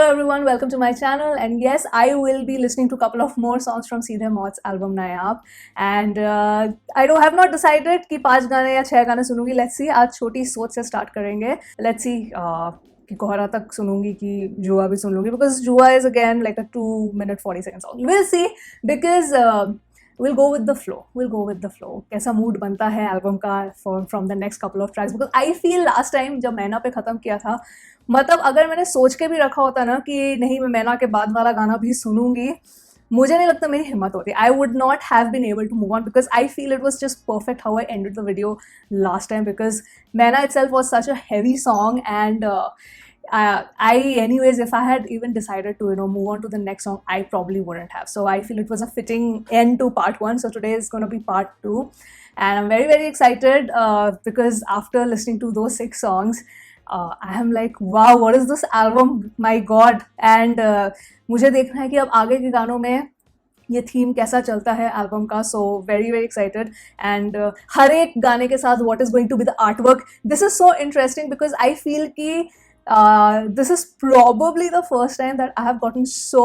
everyone, welcome to my channel, and yes, I will be listening to a couple of more songs from Seedhe Maut's album Nayaab, and I have not decided कि 5 गाने या 6 गाने सुनूंगी. Let's see. आज छोटी सोच से start करेंगे. Let's see कि kohra तक सुनूंगी कि जुआ भी सुन लूंगी, because जुआ is again like a 2-minute 40-second song. We'll see, because we'll go with the flow. We'll go with the flow. कैसा mood बनता है album का from the next couple of tracks, because I feel last time जब मैना पे ख़त्म किया था, मतलब अगर मैंने सोच के भी रखा होता ना कि नहीं मैं मैना के बाद वाला गाना भी सुनूंगी, मुझे नहीं लगता मेरी हिम्मत होती. I would not have been able to move on, because I feel it was just perfect how I ended the video last time, because Maina itself was such a heavy song, and anyways, if I had even decided to move on to the next song, I probably wouldn't have. So I feel it was a fitting end to part 1. So today is going to be part 2, and I'm very, very excited because after listening to those 6 songs, I am like, wow, what is this album? My God. And मुझे देखना है कि अब आगे के गानों में ये थीम कैसा चलता है एल्बम का. So very very excited. And हर एक गाने के साथ what is going to be the art work. This is so interesting because I feel कि this is probably the first time that I have gotten so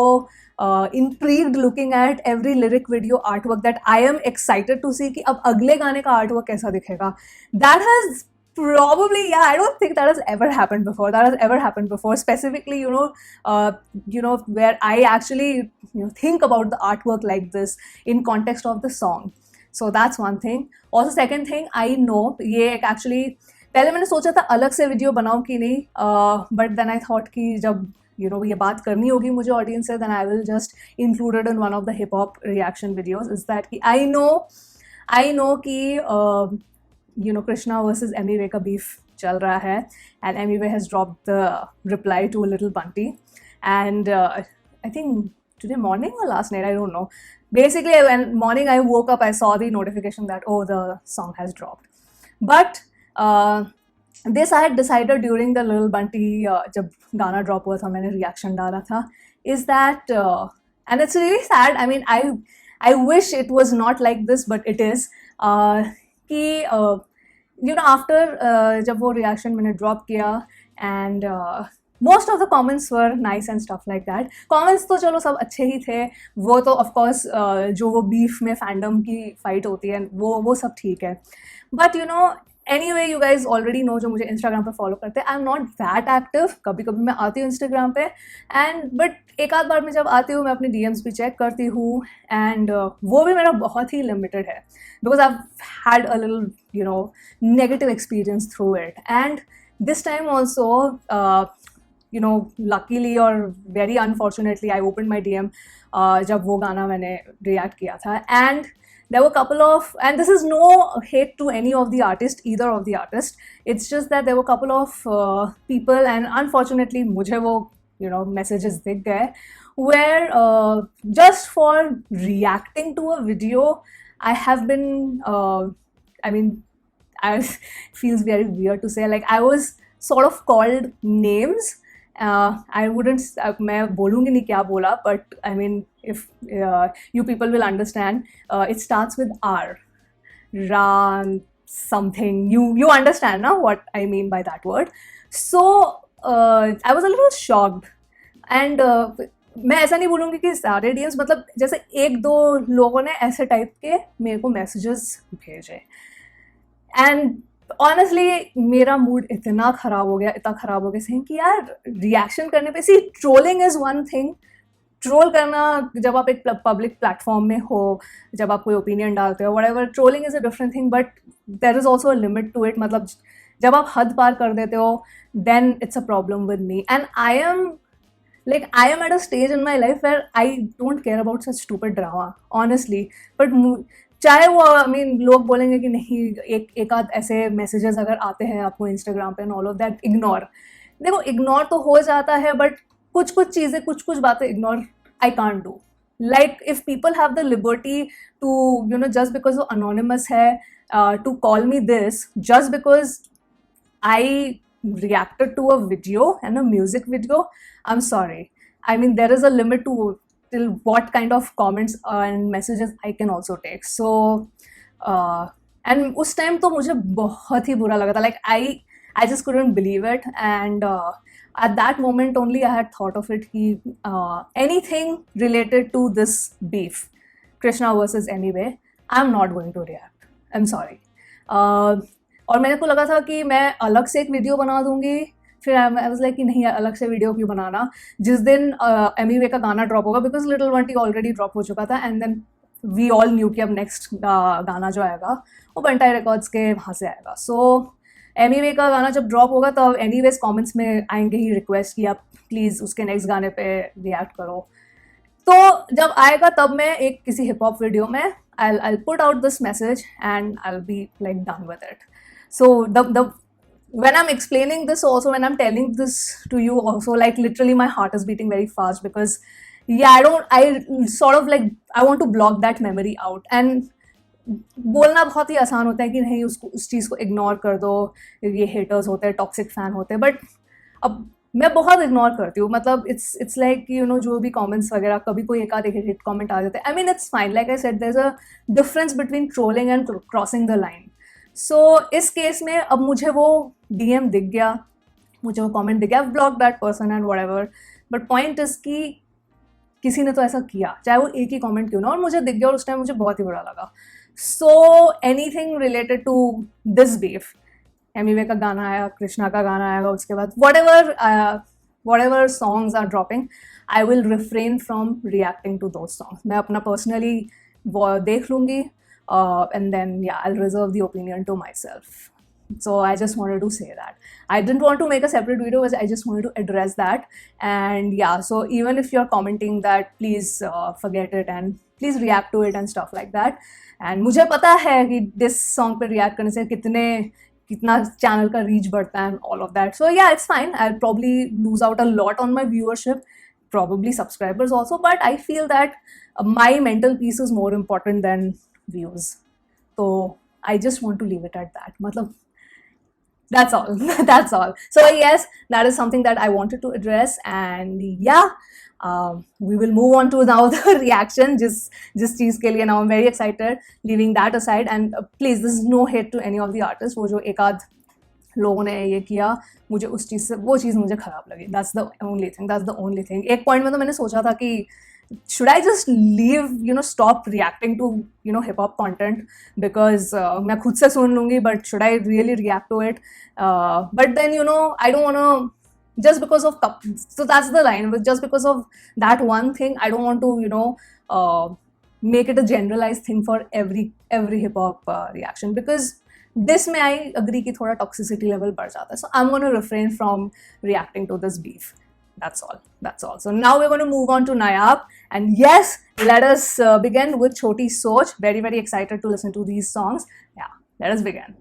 intrigued looking at every lyric video artwork that I am excited to see कि अब अगले गाने का artwork कैसा दिखेगा. That has probably, yeah, I don't think that has ever happened before. Specifically, where I actually think about the artwork like this in context of the song. So that's one thing. Also, second thing, I know ये actually पहले मैंने सोचा था अलग से video बनाऊं कि नहीं, बट देन आई थॉट कि जब ये बात करनी होगी मुझे ऑडियंस से, then I will just included in one of the hip hop reaction videos. Is that कि आई नो कि कृष्णा वर्सेस emiway का बीफ चल रहा है, and emiway has dropped the reply to little Bunty, and I think today morning or last night, I don't know. Basically, when morning I woke up, I saw the notification that the song has dropped. But this I had decided during the Little Bunty जब गाना drop हुआ था, मैंने reaction डाला था, is that and it's really sad. I mean, I wish it was not like this, but it is. कि after जब वो रिएक्शन मैंने ड्रॉप किया, and most of the comments were nice and stuff like that. Comments तो चलो सब अच्छे ही थे, वो तो of course जो वो बीफ में फैंडम की फाइट होती है वो सब ठीक है. But anyway, you guys already know जो मुझे Instagram पे फॉलो करते हैं, I'm not that active. कभी कभी मैं आती हूँ Instagram पे, but एक आध बार मैं जब आती हूँ मैं अपनी DMs भी चेक करती हूँ, and वो भी मेरा बहुत ही लिमिटेड है, because I've had a little negative experience through it. And this time also luckily or very unfortunately, I opened my DM जब वो गाना मैंने react किया था, and there were a couple of, and this is no hate to any of the artists, either of the artists, it's just that there were a couple of people, and unfortunately मुझे वो messages दिख गए, where just for reacting to a video I have been I mean, feels very weird to say, like I was sort of called names. I wouldn't, मैं बोलूँगी नहीं क्या बोला, but I mean, if you people will understand, it starts with R, Ram something. You understand now what I mean by that word. So I was a little shocked, and मैं ऐसा नहीं बोलूँगी कि सारे DMs, मतलब जैसे 1-2 लोगों ने ऐसे टाइप के मेरे को मैसेजेस भेजे, and ऑनेस्टली मेरा मूड इतना ख़राब हो गया सेम कि यार रिएक्शन करने पे, see trolling is one thing. Troll करना जब आप एक पब्लिक प्लेटफॉर्म में हो, जब आप कोई ओपिनियन डालते हो, whatever, trolling is a different thing, but there is also a limit to it. मतलब जब आप हद पार कर देते हो, then it's a problem with me, and I am at a stage in my life where I don't care about such stupid drama, honestly. But चाहे वो लोग बोलेंगे कि नहीं, एक आध ऐसे मैसेजेस अगर आते हैं आपको इंस्टाग्राम पे, ऑल ऑफ दैट इग्नोर. देखो, इग्नोर तो हो जाता है, बट कुछ चीज़ें, कुछ बातें ignore I can't do. Like if people have the liberty to just because वो अनोनिमस है, to call me this just because I reacted to a video and a music video, I'm sorry. I mean, there is a limit to till what kind of comments and messages I can also take. So and उस time तो मुझे बहुत ही बुरा लगा था, like I just couldn't believe it, and At that moment only I had thought of it कि anything related to this beef, Krishna versus emiway, I'm not going to react. I'm sorry. और मेरे को लगा था कि मैं अलग से एक वीडियो बना दूंगी, फिर आई वाज लाइक कि नहीं अलग से वीडियो क्यों बनाना, जिस दिन emiway का गाना ड्रॉप होगा, because little Bunty already drop हो चुका था, and then we all knew कि अब नेक्स्ट गाना जो आएगा वो बंटाई रिकॉर्ड्स के वहाँ से आएगा. सो emiway का गाना जब ड्रॉप होगा तब एनीवेज कमेंट्स में आएंगे ही रिक्वेस्ट कि आप प्लीज़ उसके नेक्स्ट गाने पे रिएक्ट करो. तो जब आएगा तब मैं एक किसी हिप हॉप वीडियो में I'll put out this message and I'll be like done with it. So the when I'm explaining this also, when I'm telling this to you also, like literally my heart is beating very fast because yeah, I sort of like I want to block that memory out. And बोलना बहुत ही आसान होता है कि नहीं उसको उस चीज़ को इग्नोर कर दो, ये हेटर्स होते हैं, टॉक्सिक फैन होते हैं, बट अब मैं बहुत इग्नोर करती हूँ. मतलब इट्स लाइक यू नो जो भी कमेंट्स वगैरह कभी कोई एक आध हिट कमेंट आ जाते हैं, I mean it's fine. Like I said there is a difference between trolling and crossing the line. So इस केस में अब मुझे वो डीएम दिख गया, मुझे वो कमेंट दिख गया, I block that person and whatever, but point is कि किसी ने तो ऐसा किया, चाहे वो एक ही कमेंट क्यों ना, और मुझे दिख गया और उस टाइम मुझे बहुत ही बुरा लगा. So anything related to this beef, emiway का गाना आया, कृष्णा का गाना आएगा, उसके बाद whatever songs are dropping, I will refrain from reacting to those songs. मैं अपना personally देख लूँगी, and then yeah, I'll reserve the opinion to myself. So I just wanted to say that. I didn't want to make a separate video, but I just wanted to address that. And yeah, so even if you're commenting that, please forget it and please react to it and stuff like that. And मुझे पता है कि this song पे react करने से कितना channel का reach बढ़ता है, all of that. So yeah, it's fine. I'll probably lose out a lot on my viewership, probably subscribers also, but I feel that my mental peace is more important than views. So I just want to leave it at that. मतलब that's all. That's all. So yes, that is something that I wanted to address, and yeah, we will move on to now the reaction. जिस चीज़ के लिए now I'm very excited. Leaving that aside, and please, this is no hate to any of the artists. वो जो एक आध लोगों ने ये किया, मुझे उस चीज़ से वो चीज़ मुझे ख़राब लगी. That's the only thing. That's the only thing. एक point में तो मैंने सोचा था कि should I just leave, stop reacting to, hip hop content because मैं खुद से सुन लूँगी, but should I really react to it? But then, I don't want to, just because of, so that's the line, just because of that one thing, I don't want to, make it a generalized thing for every hip hop reaction, because this may I agree कि थोड़ा toxicity level बढ़ जाता है. So I'm going to refrain from reacting to this beef. That's all. So now we're going to move on to Nayaab. And yes, let us begin with Choti Soch. Very, very excited to listen to these songs. Yeah, let us begin.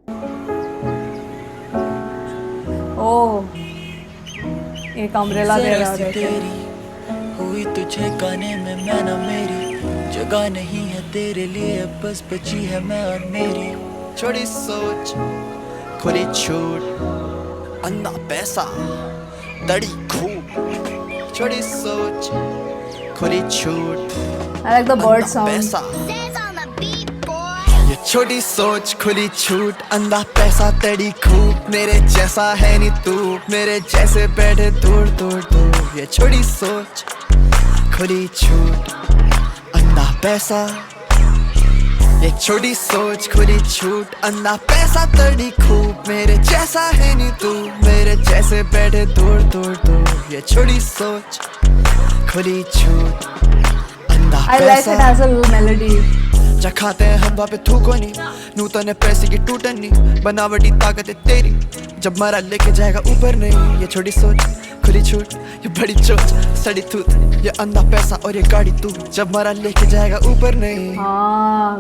Oh, एक umbrella दे रहा है. हुई तुझे गाने में मैं ना मेरी जगह नहीं है तेरे लिए, बस बची है मैं और मेरी. छोटी सोच खुली छूट अंधा पैसा दड़ी खूब. छोटी सोच खुली छूट. I like the bird sound. ये छोटी सोच खुली छूट अंधा पैसा तेरी खूब. मेरे जैसा है नी तू, मेरे जैसे बैठे दूर दूर दूर. ये छोटी सोच खुली छूट अंधा पैसा. ये छोटी सोच खुली छूट अंधा पैसा तेरी खूब. मेरे जैसा है नी तू, मेरे जैसे बैठे दूर दूर दूर. ये छोटी सोच खुली छूट अंधा पैसा. I like it as a little melody. जा खाते हैं हम पे थूको नहीं, नूतन पैसे की टूटन नहीं. बनावटी ताकत है तेरी, जब मारा लेके जाएगा ऊपर नहीं. ये छोटी सोच खुली छूट, ये बड़ी चोट सड़ी थूत. ये अंधा पैसा और ये गाड़ी तू, जब मारा लेके जाएगा ऊपर नहीं.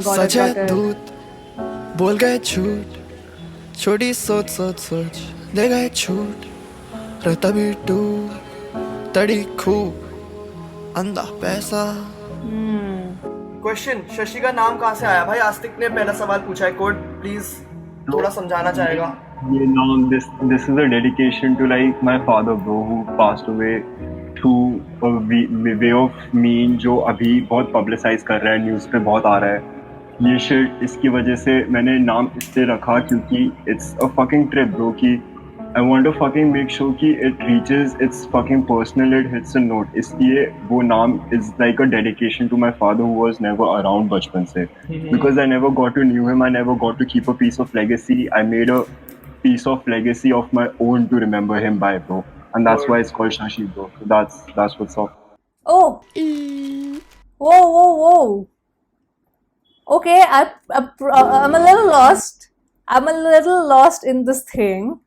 सचे दूत बोल गए झूठ. छोटी सोच सोच सोच दे गए छूट. रहता भी टू तड़ी खूब अंधा पैसा. क्वेश्चन, शशि का नाम कहाँ से आया भाई? आस्तिक ने पहला सवाल पूछा है. कोड प्लीज थोड़ा समझाना चाहेगा? ये नाम this is a dedication to like my father bro who passed away through a way of mean जो अभी बहुत publicize कर रहा है, न्यूज़ पे बहुत आ रहा है. ये शिट इसकी वजह से मैंने नाम इससे रखा क्योंकि it's a fucking trip bro कि I want to fucking make sure कि it reaches its fucking personal, it hits a note. इसलिए वो नाम is like a dedication to my father who was never around बचपन से. Because I never got to knew him, I never got to keep a piece of legacy. I made a piece of legacy of my own to remember him by, bro. And that's why it's called Shashi, bro. So that's what's up. Oh, whoa. Okay, I'm a little lost. I'm a little lost in this thing.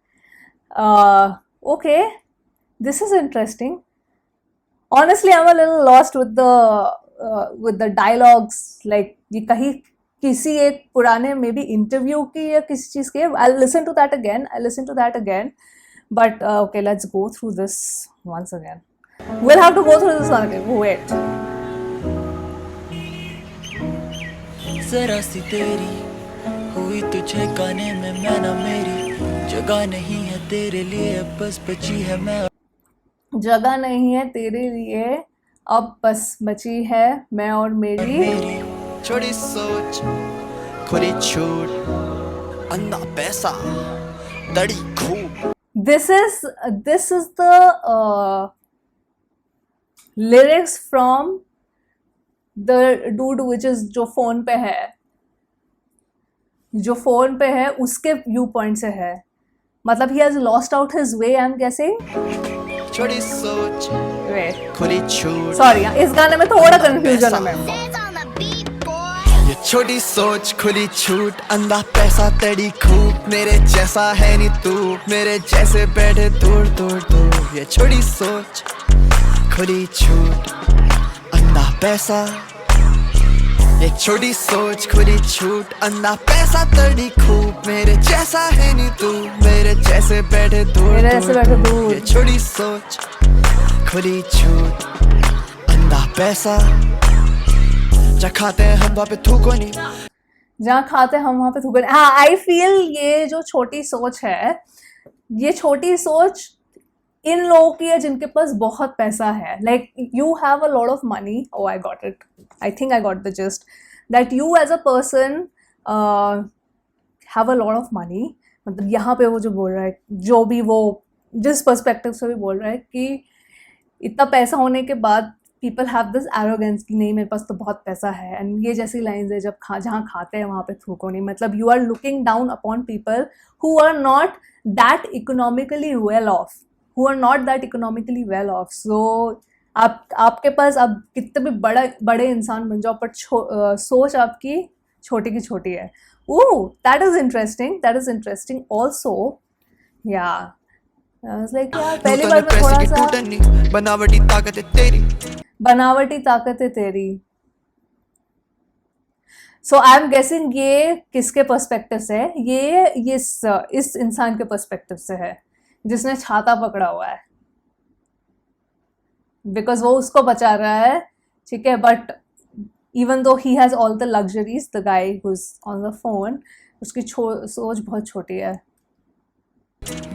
Okay, this is interesting. Honestly, I'm a little lost with the dialogues. Like ये कहीं किसी एक पुराने maybe interview की या किसी चीज के. I'll listen to that again. But okay, let's go through this once again. We'll have to go through this one again. Wait. जरा सी तेरी हुई तुझे गाने में मैं ना मेरी जगह नहीं है तेरे लिए बस बची है मैं जगह नहीं है तेरे लिए अब बस बची है मैं और मेरी छोटी सोच खुली छूट अंधा पैसा तड़ी खूब. This is the lyrics from the dude which is जो फोन पे है उसके व्यू पॉइंट से है. मतलब he has lost out his way. I'm guessing. छोटी सोच खुली छूट. Sorry, इस गाने में थोड़ा confusion है मेरे को. ये छोटी सोच खुली छूट अंधा पैसा तेरी खूब मेरे जैसा है नी तू मेरे जैसे बैठे दूर दूर दूर. ये छोटी सोच खुली छूट अंधा पैसा ये छोटी सोच खुली छूट अंधा पैसा तेरी खूब मेरे जैसा है नी तू मेरे जैसे बैठे दूर दूर. ये छोटी सोच खुली छूट अंधा पैसा जहाँ खाते हैं हम वहाँ पे थूको नहीं. जहाँ खाते हम वहाँ पे थूक. हाँ, आई फील ये जो छोटी सोच है ये छोटी सोच इन लोगों की है जिनके पास बहुत पैसा है. Like you have a lot of money. Oh I got it. I think I got the just that you as a person have a lot of money. मतलब यहाँ पे वो जो बोल रहा है जो भी वो जिस पर्सपेक्टिव से भी बोल रहा है कि इतना पैसा होने के बाद पीपल हैव दिस एरोगेंस कि नहीं मेरे पास तो बहुत पैसा है. एंड ये जैसी लाइन्स है जब जहाँ खाते हैं वहाँ पे थूको नहीं. मतलब you are looking down upon people who are not that economically well off. So आपके पास आप कितने भी बड़े इंसान बन जाओ पर सोच आपकी छोटी की छोटी है. That is interesting also. या पहली बार में थोड़ा सा बनावटी ताकत है तेरी. सो आई एम गेसिंग ये किसके पर्सपेक्टिव से है. ये इस इंसान के पर्सपेक्टिव से है जिसने छाता पकड़ा हुआ है. बिकॉज वो उसको बचा रहा है. ठीक है, but even though he has all the luxuries the guy who's on the phone उसकी सोच बहुत छोटी है.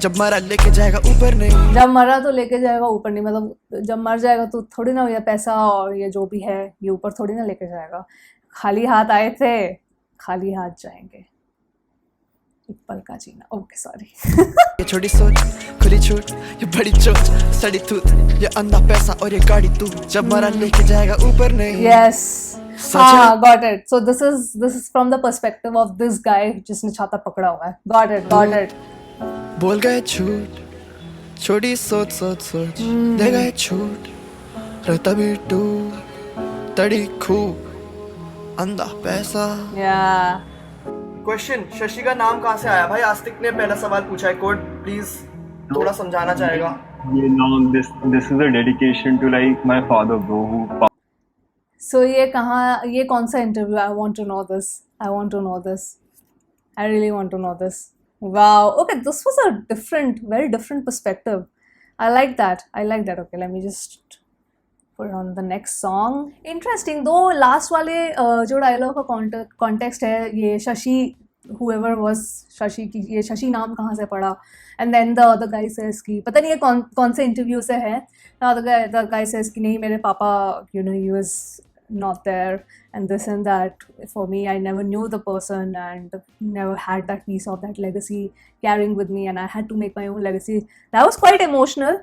जब मरा लेके जाएगा ऊपर नहीं. जब मरा तो लेके जाएगा ऊपर नहीं. मतलब जब मर जाएगा तो थोड़ी ना ये पैसा और ये जो भी है ये ऊपर थोड़ी ना लेके जाएगा. खाली हाथ आए थे खाली हाथ जाएंगे. एक पल का जीना. Okay sorry. ये छोटी सोच खुली छूट ये बड़ी चोट सड़ी थूत ये अंधा पैसा और ये गाड़ी तू जब मरा लेके जाएगा ऊपर नहीं. Yes. Got it. So this is from the perspective of this guy जिसने छाता पकड़ा हुआ है. Got it. बोल गए झूठ छोटी सोच दे गए छूट रहता भी टू तड़ी खूब अंधा पैसा. Yeah. क्वेश्चन, शशि का नाम कहाँ से आया भाई? आस्तिक ने पहला सवाल पूछा है. कोड प्लीज थोड़ा समझाना चाहेगा. ये नाम this is a dedication to like my father, bro, who. So ये कौन सा interview? I want to know this. I really want to know this. Wow. Okay, this was a very different perspective. I like that. Okay, let me just put on the next song. Interesting. Though last वाले जो dialogue का context है ये Shashi whoever was Shashi की ये शशि नाम कहाँ से पड़ा. And then the other guy says कि पता नहीं ये कौन से इंटरव्यू से है. The guy says कि नहीं मेरे पापा he was not there, and this and that. For me, I never knew the person and never had that piece of that legacy carrying with me, and I had to make my own legacy. That was quite emotional.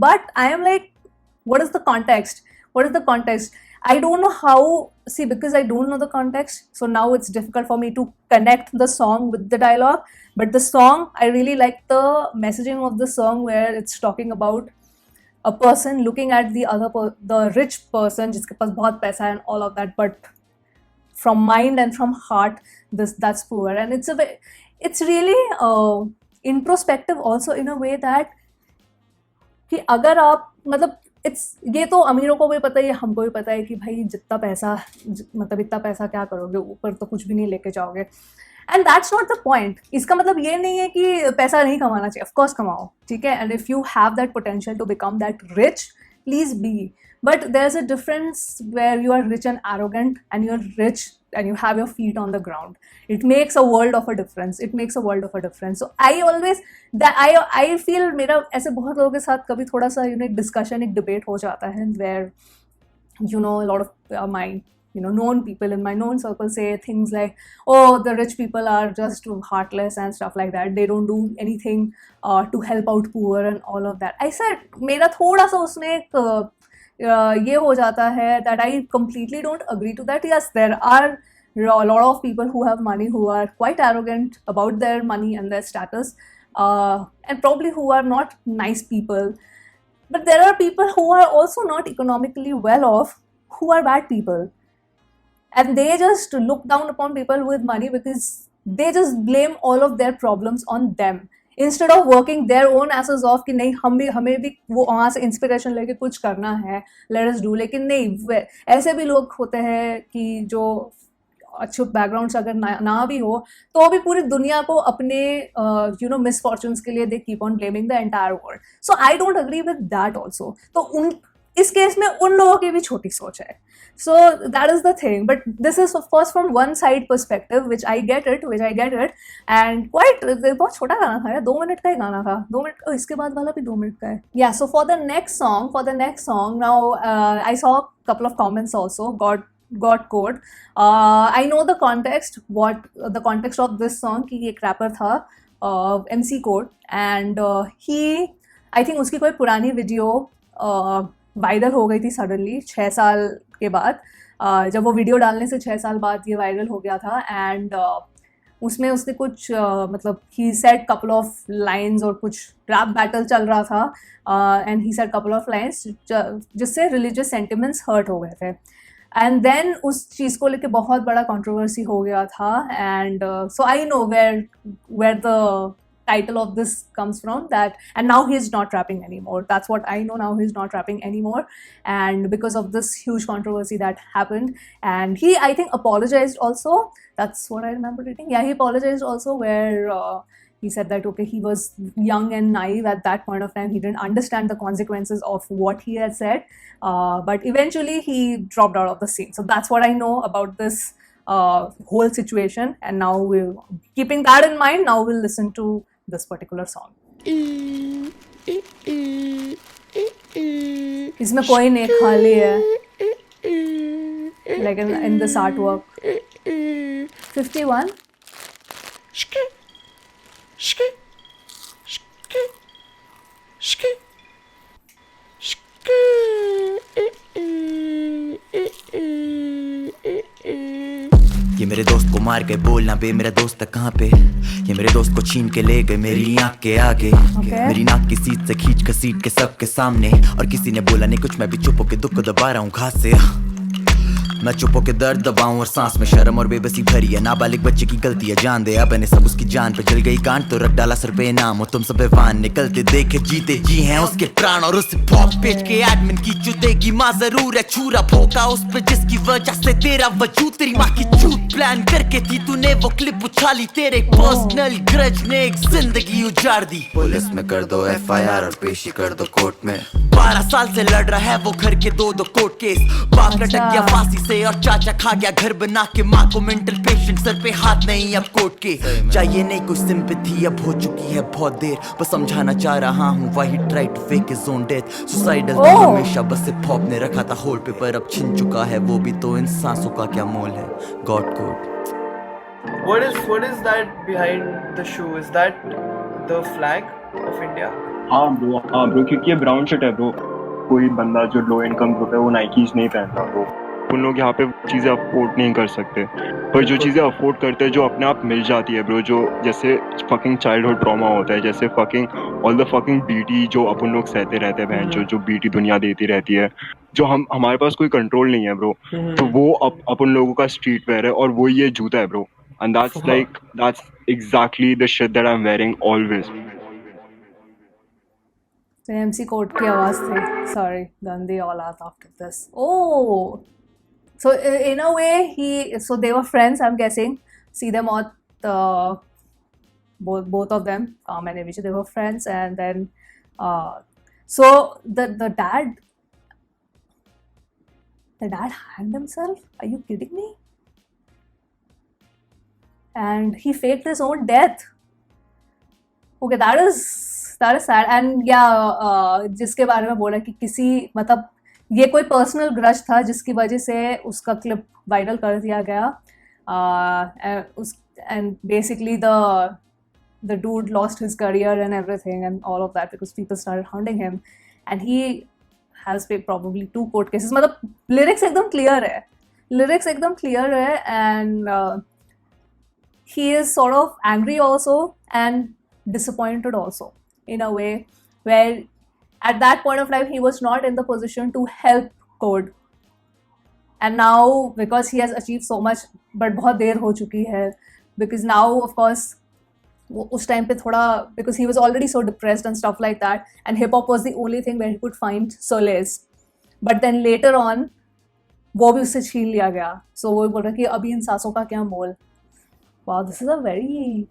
But I am like, what is the context? I don't know how. See, because I don't know the context, so now it's difficult for me to connect the song with the dialogue. But the song, I really like the messaging of the song, where it's talking about a person looking at the rich person जिसके पास बहुत पैसा है and all of that, but from mind and from heart, that's poor. And it's really introspective also, in a way that कि अगर आप मतलब ये तो अमीरों को भी पता है, हमको भी पता है कि भाई जितना पैसा, मतलब इतना पैसा क्या करोगे, ऊपर तो कुछ भी नहीं लेके जाओगे. And that's not the point. इसका मतलब ये नहीं है कि पैसा नहीं कमाना चाहिए, ऑफ कोर्स कमाओ, ठीक है. And if you have that potential to become that rich, please be. But there is a difference where you are rich and arrogant, and you're rich and you have your feet on the ground. It makes a world of a difference. So I feel मेरा ऐसे बहुत लोगों के साथ कभी थोड़ा सा एक डिस्कशन, एक डिबेट हो जाता है, where a lot of my known people in my known circle say things like, oh, the rich people are just heartless and stuff like that, they don't do anything to help out poor and all of that. I said मेरा थोड़ा सा उसमें एक ये हो जाता है that I completely don't agree to that. Yes, there are a lot of people who have money who are quite arrogant about their money and their status, and probably who are not nice people. But there are people who are also not economically well off, who are bad people. And they just look down upon people with money because they just blame all of their problems on them. Instead of working their own asses off कि नहीं हमें भी वो वहाँ से inspiration लेके कुछ करना है, let us do. लेकिन नहीं, ऐसे भी लोग होते हैं कि जो अच्छे बैकग्राउंड से अगर ना भी हो तो भी पूरी दुनिया को अपने मिसफॉर्चून्स के लिए they keep on blaming the entire world. So I don't agree with that also. तो इस केस में उन लोगों की भी छोटी सोच है. So that is the thing, but this is of course from one side perspective, which I get it, and quite बहुत छोटा गाना था यार, 2 मिनट का ही गाना था, 2 मिनट. इसके बाद वाला भी 2 मिनट का है. Yeah, so for the next song now, I saw a couple of comments also. Godkode. I know the context of this song कि एक rapper था MC Code, and I think उसकी कोई पुरानी वीडियो वायरल हो गई थी सडनली 6 साल के बाद. जब वो वीडियो डालने से 6 साल बाद ये वायरल हो गया था. एंड उसमें उसने कुछ मतलब he said couple of lines, और कुछ रैप बैटल चल रहा था, and he said couple of lines जिससे रिलीजियस सेंटिमेंट्स हर्ट हो गए थे. एंड देन उस चीज़ को लेके बहुत बड़ा कंट्रोवर्सी हो गया था. And so I know where the title of this comes from that, and now he's not rapping anymore. That's what I know. Now he's not rapping anymore, and because of this huge controversy that happened, and he, I think, apologized also. That's what I remember reading. Yeah, he apologized also, where he said that okay, he was young and naive at that point of time. He didn't understand the consequences of what he had said, but eventually he dropped out of the scene. So that's what I know about this whole situation. And now keeping that in mind, now we'll listen to this particular song. इसमें कोई नहीं, खाली है, like in this artwork. 51. ये मेरे दोस्त को मार गए, बोलना बे मेरा दोस्त कहाँ पे. ये मेरे दोस्त को छीन के ले गए मेरी आँख के आगे. मेरी नाक की सीट से खींच घसीट के सबके सामने, और किसी ने बोला नहीं कुछ, मैं भी चुप होके दुख को दबा रहा हूँ घास से. मैं चुप होके दर्द दबाऊं और सांस में शर्म और बेबसी भरी है. नाबालिग बच्चे की गलती है, जान दे अब सब उसकी जान पे. जल गई कांट तो रख डाला सर पे नाम, और तुम सब बेवान निकलते देखे जीते जी हैं उसके प्राण. और उस पॉप पेज के एडमिन की जुतेगी माँ जरूर है छूरा भोका उस पे, जिसकी वजह से तेरा वजूद तेरी माँ की चूत प्लान करके थी तूने वो क्लिप उछाली. तेरे पर्सनल ग्रज ने एक जिंदगी उजाड़ दी. पुलिस में कर दो FIR और पेशी कर दो कोर्ट में. 12 साल से लड़ रहा है वो घर के 2 कोर्ट केस. बाप लटक गया फांसी से और चाचा खा गया घर बना के माँ को मेंटल पेशेंट सर पे हाथ नहीं अब कोर्ट के चाहिए नहीं कुछ सिंपैथी अब हो चुकी है बहुत देर बस समझाना चाह रहा हूँ why he tried to fake his own death suicidal था हमेशा बस हिप हॉप ने रखा था होल्ड पे पर अब छिन चुका है वो भी तो इन सांसों का क्या मोल है God code What is that behind the shoe? Is that the flag of India? हाँ ब्रो क्योंकि ये ब्राउन शर्ट है ब्रो कोई बंदा जो लो इनकम ग्रुप है वो नाइकीज नहीं पहनता ब्रो उन लोग यहाँ पे चीज़ें अफोर्ड नहीं कर सकते पर जो चीज़ें अफोर्ड करते हैं जो अपने आप मिल जाती है ब्रो जो जैसे फकिंग चाइल्डहुड ट्रॉमा होता है जैसे fucking all the fucking BT जो अपन लोग सहते रहते हैं बहन जो बीटी दुनिया देती रहती है जो हमारे पास कोई कंट्रोल नहीं है ब्रो तो वो अपन लोगों का स्ट्रीट वेयर है और वो ये जूता है bro and that's exactly the shit that I'm wearing always. तो MC कोट की आवाज थी सॉरी गंदी औलाद after this oh so in a way so they were friends I'm guessing Seedhe Maut both of them Kam and Avisha they were friends and then so the dad hanged himself are you kidding me and he faked his own death okay that is sad and yeah जिसके बारे में बोला कि किसी मतलब ये कोई personal grudge था जिसकी वजह से उसका क्लिप वायरल कर दिया गया and basically the dude lost his career and everything and all of that because people started hounding him and he has paid probably 2 court cases मतलब lyrics एकदम clear है and he is sort of angry also and disappointed also in a way where at that point of life he was not in the position to help code and now because he has achieved so much but बहुत देर हो चुकी है because now of course उस time पे थोड़ा because he was already so depressed and stuff like that and hip hop was the only thing where he could find solace but then later on वो भी उससे छीन लिया गया so वो बोल रहा कि अभी इन सांसों का क्या मोल wow this is a very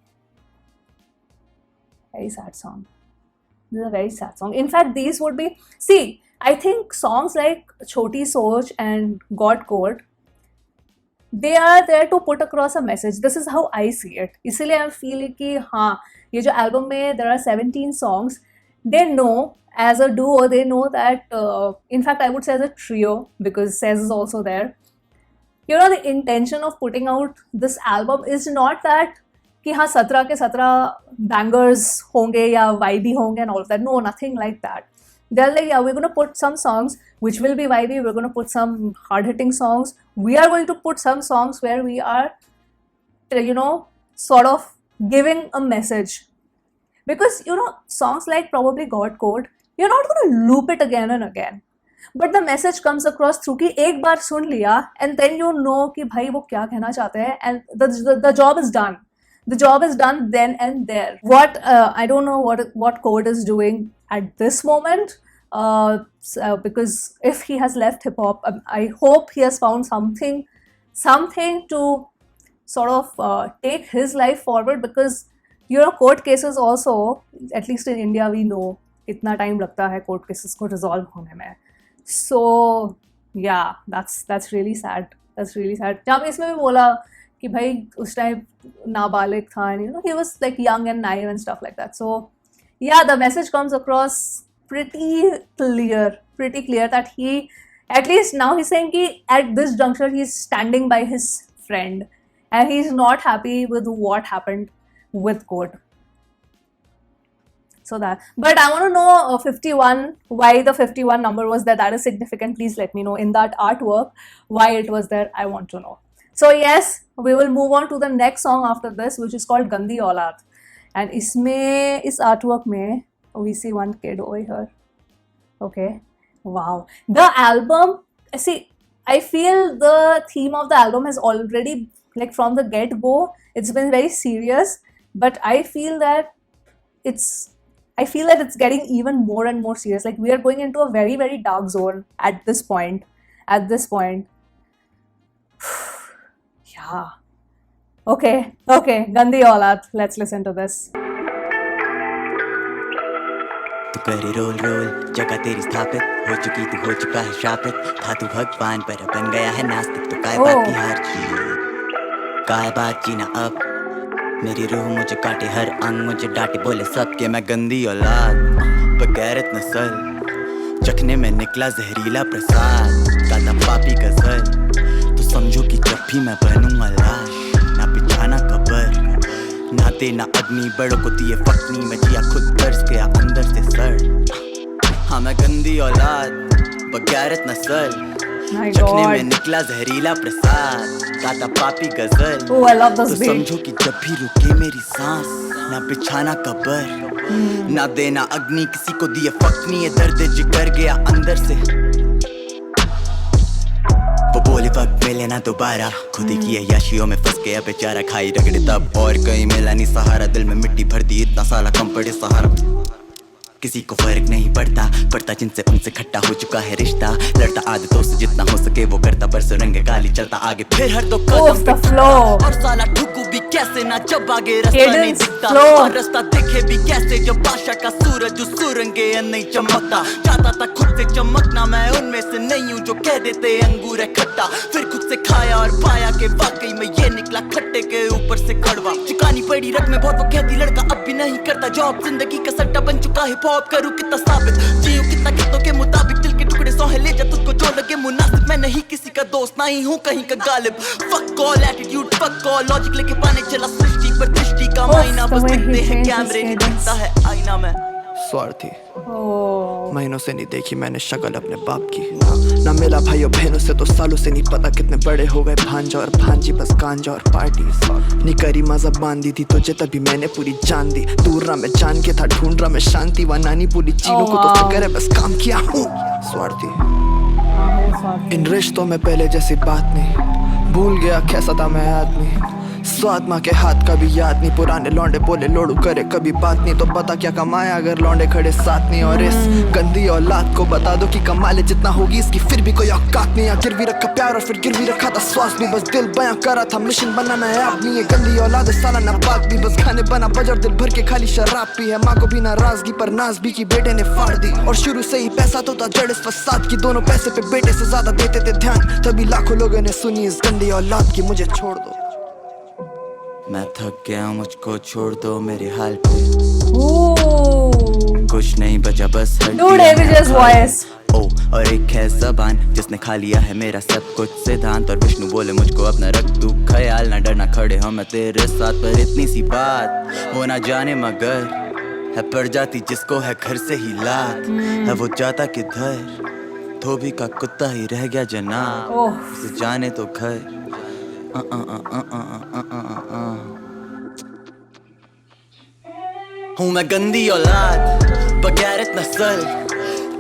sad song. This is a very sad song. In fact, these would be... See, I think songs like Choti, Soch and Godkode, they are there to put across a message. This is how I see it. इसलिए I feel कि हाँ ये जो album में there are 17 songs. They know as a duo, they know that in fact I would say as a trio because Sez is also there. You know the intention of putting out this album is not that कि हाँ 17 के 17 bangers होंगे या vibey होंगे and all of that. No, nothing like that. They're like, yeah, we're going to put some songs which will be vibey. We're going to put some hard-hitting songs. We are going to put some songs where we are, you know, sort of giving a message. Because, you know, songs like probably Godkode, you're not going to loop it again and again. But the message comes across through कि एक बार सुन लिया and then you know कि भाई वो क्या कहना चाहते हैं and the job is done. The job is done then and there. What I don't know what Code is doing at this moment because if he has left hip hop, I hope he has found something to sort of take his life forward because you know court cases also at least in India we know इतना time लगता है court cases को resolve होने में. So yeah, that's really sad. That's really sad. जहाँ पे इसमें भी बोला कि भाई उस टाइम नाबालिग था and you know he was like young and naive and stuff like that. So yeah, the message comes across pretty clear that he at least now he's saying कि at this juncture he's standing by his friend and he's not happy with what happened with Code. So that, but I want to know 51 why the 51 number was there. That is significant. Please let me know in that artwork why it was there. I want to know. So yes, we will move on to the next song after this, which is called Gandi Aulaad. And इसमें इस artwork में we see one kid over here. Okay, wow. The album, see, I feel the theme of the album has already, like from the get-go, it's been very serious. But I feel that it's getting even more and more serious. Like we are going into a very, very dark zone at this point. Yeah. Okay. Gandi Aulaad. Let's listen to this. तू करे role role जगह तेरी स्थापित हो चुकी तू हो चुका है शापित था तू भगवान पर बन गया है नास्तिक तो काय बात की हार जीत काय बात जीना अब मेरी रूह मुझे काटे हर अंग मुझे डांटे बोले सबके मैं गंदी औलाद बगैरत नस्ल चखने में निकला जहरीला प्रसाद गाता पापी गजल तो समझो कि जब भी मैं बनूंगा लाश ना बिछाना कबर ना देना अग्नि बड़ों को दिए फकनी मैं जिया खुद दर्ज गया अंदर से सड़ हाँ मैं गंदी औलाद बगैरत नस्ल चखने में निकला जहरीला प्रसाद गाता पापी गजल तो समझो कि जब भी रुके मेरी सांस ना बिछाना कबर ना देना अग्नि किसी को दिए फकनी ये दर्द जिगर गया अंदर से वो बोले वक्त मिले ना दोबारा खुद ही की याशियों में फंस गया बेचारा खाई रगड़े तब और कहीं मिला नहीं सहारा दिल में मिट्टी भर दी इतना साला कम पड़े सहारा किसी को फर्क नहीं पड़ता जिनसे उनसे खट्टा हो चुका है रिश्ता लड़ता आदतों से जितना हो सके वो करता पर सुरंग गाली चलता आगे फिर हर दो कदम पे फ्लो और साला ठुकू भी कैसे ना जब आगे रास्ता नहीं दिखता और रास्ता दिखे भी कैसे जब बादशाह का सूरज उस सुरंगे नहीं चमकता चाहता था खुद से चमकना मैं उनमें से नहीं हूँ जो कह देते अंगूर है खट्टा फिर खुद से खाया और पाया कि वाकई में ये निकला खट्टे के ऊपर से कड़वा चुकानी पड़ी रकमें बहुत वो कहती लड़का अब भी नहीं करता जॉब जिंदगी का सट्टा बन चुका है पॉप करूं कितना साबित जियो कितना कितों के मुताबिक दिल के टुकड़े सोहे ले जा तुझको जो लगे मुनासिब मैं नहीं किसी का दोस्त नहीं हूं कहीं का Ghalib fuck all attitude fuck all logic लेके पाने चला सृष्टि पर दृष्टि का मायना बस दिखते हैं कैमरे नहीं दिखता है आईना में स्वार्थी महीनों से नहीं देखी मैंने शक्ल अपने बाप की ना मिला भाइयों बहनों से तो सालों से नहीं पता कितने बड़े हो गए भांजा और भांजी बस गांजा और पार्टी नहीं करी मजहब बांधी थी तुझे तभी मैंने पूरी जान दी दूर रहा मैं जान के था ढूंढ रहा मैं शांति व नानी पूरी चीनों को तो फिक्र है बस काम किया हूँ स्वार्थी इन रिश्तों में पहले जैसी बात नहीं भूल गया कैसा था मैं आदमी स्वाद माँ के हाथ का भी याद नहीं पुराने लौंडे बोले लोड़ू करे कभी बात नहीं तो पता क्या कमाया अगर लौंडे खड़े साथ नहीं और इस गंदी औलाद को बता दो कि कमा ले जितना होगी इसकी फिर भी कोई औकात नहीं या गिरवी रखा प्यार और फिर गिरवी रखा था स्वास भी बस दिल बयां करा था मिशन बनाना है आप नहीं ये गंदी औलाद साला ना पाक भी बस खाने बना बजर दिल भर के खाली शराब पी है माँ को भी नाराजगी पर नाज भी की बेटे ने फाड़ दी और शुरू से ही पैसा तो था जड़ इस फसाद की दोनों पैसे पे बेटे से ज्यादा देते थे ध्यान तभी लाखों लोगों ने सुनी इस गंदी औलाद की मुझे छोड़ दो मैं थक गया मुझको छोड़ दो मेरे हाल पे कुछ नहीं बचा बस ओ और एक है जबान जिसने खा लिया है मेरा सब कुछ सिद्धांत और विष्णु बोले मुझको अपना रख तू ख्याल ना डरना खड़े हम तेरे साथ पर इतनी सी बात वो ना जाने मगर है पड़ जाती जिसको है घर से ही लात है वो जाता किधर धोबी का कुत्ता ही रह गया जनाब उसे जाने तो घर हूँ मैं गंदी औलाद बगैरत नस्ल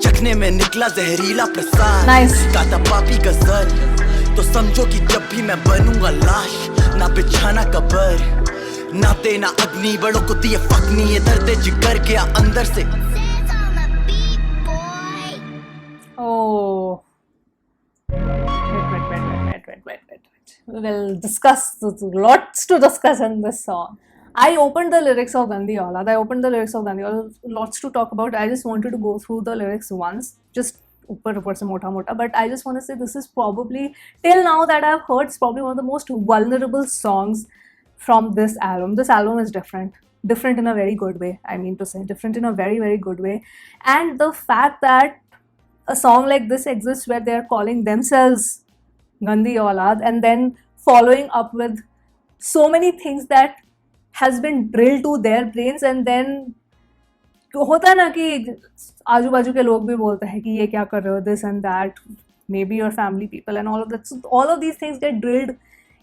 चखने में निकला जहरीला प्रसाद गाता पापी गजल तो समझो कि जब भी मैं बनूंगा लाश ना बिछाना कबर ना देना अग्नि बड़ों को दिए फकनी ये दर्द जिगर गया अंदर से We'll discuss lots to discuss in this song. I opened the lyrics of Gandi Aulaad. Lots to talk about. I just wanted to go through the lyrics once, just upar se mota mota. But I just want to say this is probably, till now that I've heard, it's probably one of the most vulnerable songs from this album. This album is different in a very good way. I mean to say, different in a very, very good way. And the fact that a song like this exists where they are calling themselves Gandi Aulaad and then following up with so many things that has been drilled to their brains and then होता है ना कि आजू बाजू के लोग भी बोलते हैं कि ये क्या कर रहे हो this and that maybe your family people and all of that, so all of these things get drilled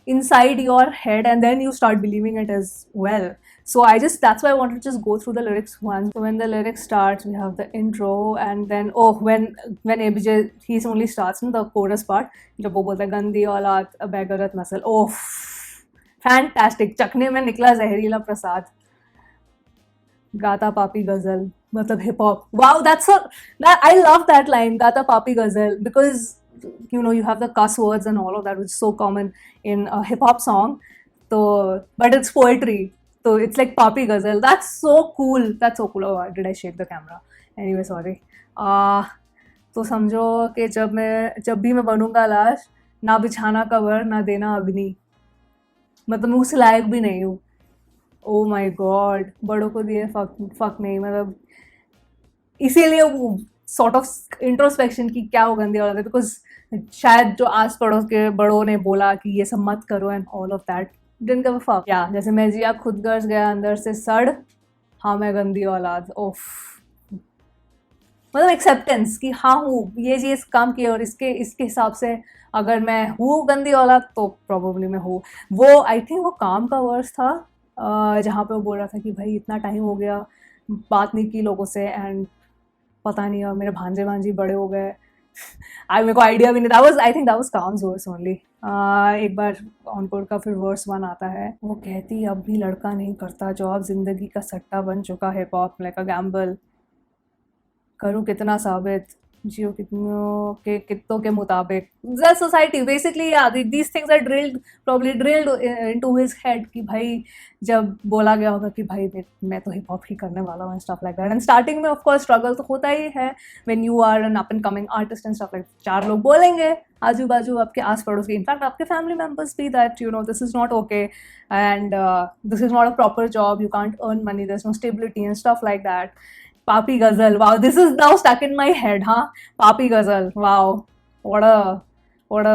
inside your head and then you start believing it as well. So that's why I wanted to just go through the lyrics once. So when the lyrics starts, we have the intro and then when ABJ, he only starts in the chorus part. जब वो बोलता है गंदी औलाद बेगरत नस्ल, oh fantastic, चखने में निकला जहरीला प्रसाद, गाता पापी गजल, मतलब hip hop. Wow, I love that line, गाता पापी गजल, because you know you have the cuss words and all of that, which is so common in a hip hop song. So, but it's poetry. So it's like Papi Ghazal. That's so cool. Oh, did I shake the camera? Anyway sorry. तो समझो कि जब भी मैं बनूंगा लाश, ना बिछाना कबर ना देना अग्नि, मतलब मैं उस लायक भी नहीं हूँ। ओ माय गॉड, बड़ों को दिए फक नहीं, मतलब इसीलिए वो सॉर्ट ऑफ इंट्रोस्पेक्शन की क्या वो गंदी औलाद है, बिकॉज शायद जो आस पड़ोस के बड़ों ने बोला कि ये सब मत करो and all of that, didn't give a fuck. या जैसे मैं जिया खुद गर्ज गया अंदर से सड़, हाँ मैं गंदी औलाद। ओफ, मतलब एक्सेप्टेंस कि हाँ हूँ, ये काम किया और इसके हिसाब से अगर मैं हूँ गंदी औलाद तो प्रॉब्ली मैं हूँ। वो आई थिंक वो काम का वर्स था, जहाँ पे वो बोल रहा था कि भाई इतना टाइम हो गया बात नहीं की लोगों से, एंड पता नहीं, और मेरे भांजी बड़े हो गए। मेरे को आइडिया भी नहीं, आई थिंक दैट वाज काम्स वर्स ओनली। एक बार ऑनकोर का फिर वर्स 1 आता है, वो कहती अब भी लड़का नहीं करता जॉब, जिंदगी का सट्टा बन चुका है पॉप, लाइक अ गैम्बल, करूँ कितना साबित, जियो कितनों के मुताबिक। सोसाइटी बेसिकली, या these things are probably drilled into his head कि भाई जब बोला गया होगा कि भाई मैं तो हिप हॉप ही करने वाला हूँ, stuff like that. And starting में ऑफ कोर्स स्ट्रगल तो होता ही है when you are an up and coming artist and stuff like. 4 लोग बोलेंगे आजू बाजू आपके आस पड़ोस के, इनफैक्ट आपके फैमिली मेम्बर्स भी, that you know this is not okay and this is not a proper job, you can't earn money, there is no stability and stuff like that. Papi Ghazal. Wow, this is now stuck in my head, huh? Papi Ghazal. Wow. What a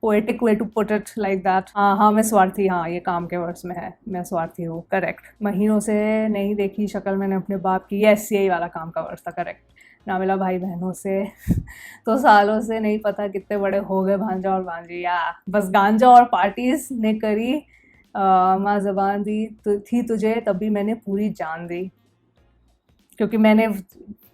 poetic way to put it like that. हाँ मैं स्वार्थी, हाँ ये काम के words में है, मैं स्वार्थी हूँ, करेक्ट। महीनों से नहीं देखी शक्ल मैंने अपने बाप की, यस यही वाला काम का वर्ड्स था, करेक्ट। ना मिला भाई बहनों से तो सालों से नहीं पता कितने बड़े हो गए भांजा और भांजी, या बस गांजा और पार्टीज ने करी माँ ज़बान दी थी तुझे, तभी मैंने पूरी जान दी। क्योंकि मैंने,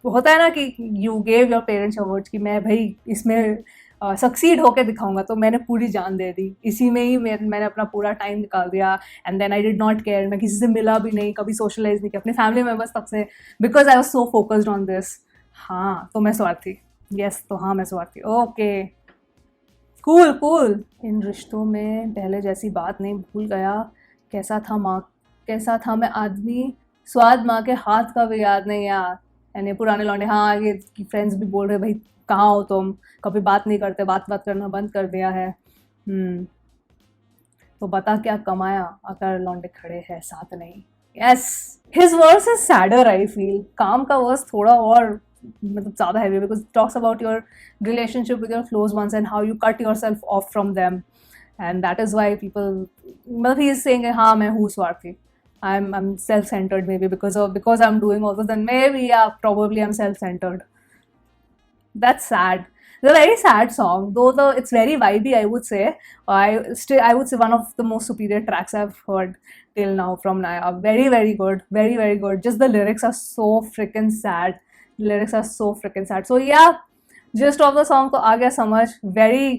होता है ना कि you gave your parents your words कि मैं भाई इसमें सक्सीड होके दिखाऊंगा, तो मैंने पूरी जान दे दी, इसी में ही मैंने अपना पूरा टाइम निकाल दिया। And then I did not care, मैं किसी से मिला भी नहीं, कभी सोशलाइज नहीं किया अपने फैमिली मेम्बर्स तक से, because I was so focused on this. हाँ तो मैं स्वार्थी, यस तो हाँ मैं स्वार्थी, ओके कूल कूल। इन रिश्तों में पहले जैसी बात नहीं, भूल गया कैसा था मैं आदमी, स्वाद माँ के हाथ का भी याद नहीं यार। यानी पुराने लौंडे, हाँ ये फ्रेंड्स भी बोल रहे भाई कहाँ हो तुम, कभी बात नहीं करते, बात करना बंद कर दिया है। तो बता क्या कमाया अगर लौंडे खड़े हैं साथ नहीं। Yes, his verse is sadder I feel. काम का वर्स थोड़ा और मतलब ज़्यादा heavy, because talks about your relationship with your close ones and how you cut yourself off from them, and that is why people, मतलब he is saying हाँ मैं हूँ स्वार्थी, I'm self-centered maybe because I'm doing all this, then maybe yeah probably I'm self-centered. That's sad. It's a very sad song, though it's very vibey, I would say. I would say one of the most superior tracks I've heard till now from Nayaab. Very very good, very very good. Just the lyrics are so freaking sad. So yeah, gist of the song to aa gaya samajh. Very